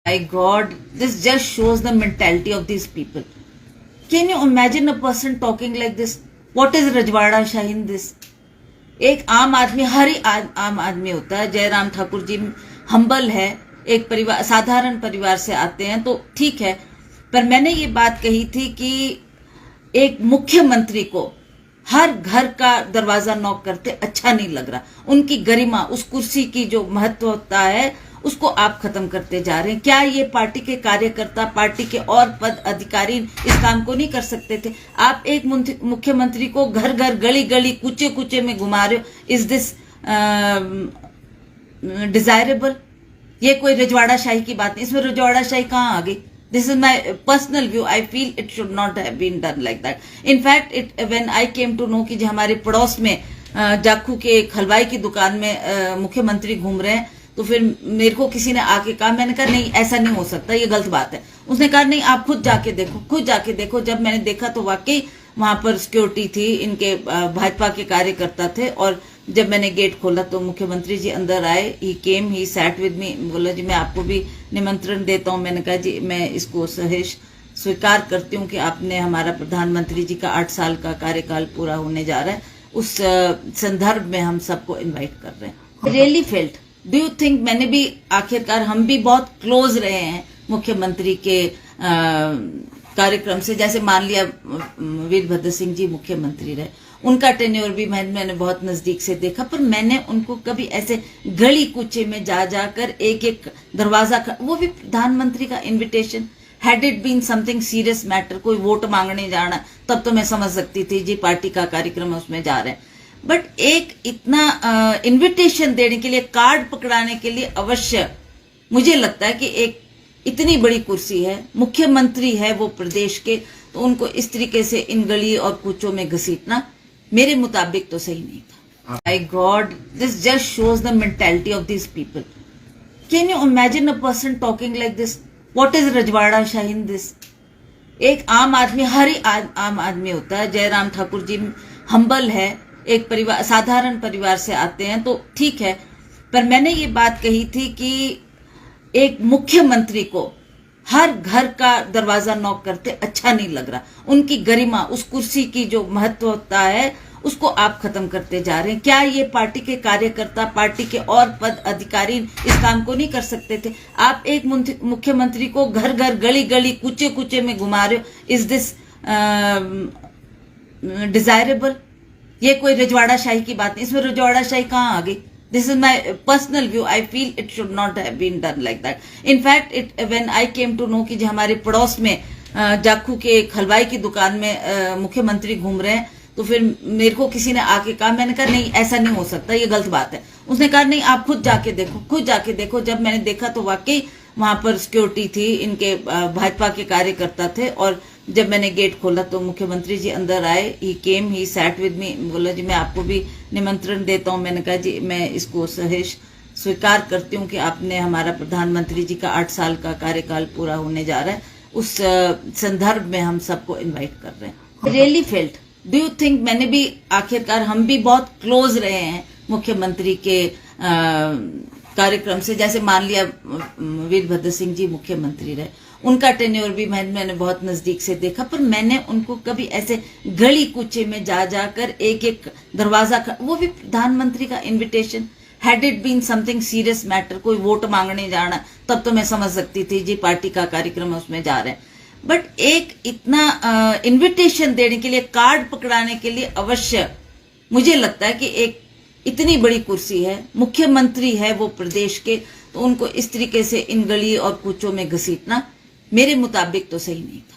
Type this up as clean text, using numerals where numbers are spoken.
My God, this just shows the mentality of these people. Can you imagine a person talking like this? What is Rajwada Shahi in this? एक आम आदमी, हर ही आम आदमी होता है। Jairam Thakur ji humble है, एक परिवार, साधारण परिवार से आते हैं तो ठीक है, पर मैंने ये बात कही थी कि एक मुख्यमंत्री को हर घर का दरवाजा नॉक करते अच्छा नहीं लग रहा। उनकी गरिमा, उस कुर्सी की जो महत्व होता है, उसको आप खत्म करते जा रहे हैं। क्या ये पार्टी के कार्यकर्ता, पार्टी के और पद अधिकारी इस काम को नहीं कर सकते थे? आप एक मुख्यमंत्री को घर घर, गली गली, कूचे कूचे में घुमा रहे हो। Is this desirable? ये कोई रजवाड़ा शाही की बात नहीं। इसमें रजवाड़ा शाही कहाँ आ गई? This is my personal view. I feel it should not have been done like that. In fact, when I came to know कि जो हमारे पड़ोस में जाखू के एक हलवाई की दुकान में मुख्यमंत्री घूम रहे हैं, तो फिर मेरे को किसी ने आके कहा, मैंने कहा नहीं, ऐसा नहीं हो सकता, ये गलत बात है। उसने कहा नहीं, आप खुद जाके देखो, खुद जाके देखो। जब मैंने देखा तो वाकई वहां पर सिक्योरिटी थी, इनके भाजपा के कार्यकर्ता थे, और जब मैंने गेट खोला तो मुख्यमंत्री जी अंदर आए। ही केम, ही सैट विद मी, बोला जी मैं आपको भी निमंत्रण देता हूं। मैंने कहा जी मैं इसको सहेश स्वीकार करती हूँ कि आपने, हमारा प्रधानमंत्री जी का 8 साल का कार्यकाल पूरा होने जा रहा है, उस संदर्भ में हम सबको इन्वाइट कर रहे हैं। Really felt, do you think? मैंने भी आखिरकार, हम भी बहुत क्लोज रहे हैं मुख्यमंत्री के कार्यक्रम से। जैसे मान लिया वीरभद्र सिंह जी मुख्यमंत्री रहे, उनका टेन्योर भी मैंने बहुत नजदीक से देखा, पर मैंने उनको कभी ऐसे गली कूचे में जा जाकर एक एक दरवाजा, वो भी प्रधानमंत्री का invitation, had it been something serious matter, कोई वोट मांगने जाना, तब तो मैं समझ सकती थी जी पार्टी का कार्यक्रम है, उसमें जा रहे हैं। बट एक इतना इनविटेशन देने के लिए, कार्ड पकड़ाने के लिए अवश्य, मुझे लगता है कि एक इतनी बड़ी कुर्सी है, मुख्यमंत्री है वो प्रदेश के, तो उनको इस तरीके से इन गली और कूचों में घसीटना मेरे मुताबिक तो सही नहीं था। My God, this just shows the mentality of this people. Can you imagine a person talking like this? What is रजवाड़ा शाही इन दिस? एक आम आदमी, हर ही आम आदमी होता है। जयराम ठाकुर जी हम्बल है, एक परिवार, साधारण परिवार से आते हैं तो ठीक है, पर मैंने ये बात कही थी कि एक मुख्यमंत्री को हर घर का दरवाजा नॉक करते अच्छा नहीं लग रहा। उनकी गरिमा, उस कुर्सी की जो महत्व होता है, उसको आप खत्म करते जा रहे हैं। क्या ये पार्टी के कार्यकर्ता, पार्टी के और पद अधिकारी इस काम को नहीं कर सकते थे? आप एक मुख्यमंत्री को घर घर, गली गली, कूचे कूचे में घुमा रहे हो। Is this desirable? ये कोई रजवाड़ा शाही की बात नहीं। इसमें रजवाड़ा शाही कहाँ आ गई? This is my personal view. I feel it should not have been done like that. In fact, when I came to know कि जो हमारे पड़ोस में जाखू के एक हलवाई की दुकान में मुख्यमंत्री घूम रहे हैं, तो फिर मेरे को किसी ने आके कहा, मैंने कहा नहीं, ऐसा नहीं हो सकता, ये गलत बात है। उसने कहा नहीं, आप खुद जाके देखो, खुद जाके देखो। जब मैंने देखा तो वाकई वहां पर सिक्योरिटी थी, इनके भाजपा के कार्यकर्ता थे, और जब मैंने गेट खोला तो मुख्यमंत्री जी अंदर आए। ही केम, ही सैट विद मी, बोला जी मैं आपको भी निमंत्रण देता हूं। मैंने कहा जी मैं इसको सहेश स्वीकार करती हूँ कि आपने, हमारा प्रधानमंत्री जी का 8 साल का कार्यकाल पूरा होने जा रहा है, उस संदर्भ में हम सबको इन्वाइट कर रहे हैं। Really felt, do you think? मैंने भी आखिरकार, हम भी बहुत क्लोज रहे हैं मुख्यमंत्री के कार्यक्रम से। जैसे मान लिया वीरभद्र सिंह जी मुख्यमंत्री रहे, उनका टेन्योर भी मैंने बहुत नजदीक से देखा, पर मैंने उनको कभी ऐसे गली कूचे में जा जाकर एक एक दरवाजा, वो भी प्रधानमंत्री का invitation, had it been something serious matter, कोई वोट मांगने जाना, तब तो मैं समझ सकती थी जी पार्टी का कार्यक्रम है, उसमें जा रहे हैं। बट एक इतना इनविटेशन देने के लिए, कार्ड पकड़ाने के लिए अवश्य, मुझे लगता है कि एक इतनी बड़ी कुर्सी है, मुख्यमंत्री है वो प्रदेश के, तो उनको इस तरीके से इन गली और कूचों में घसीटना मेरे मुताबिक तो सही नहीं था।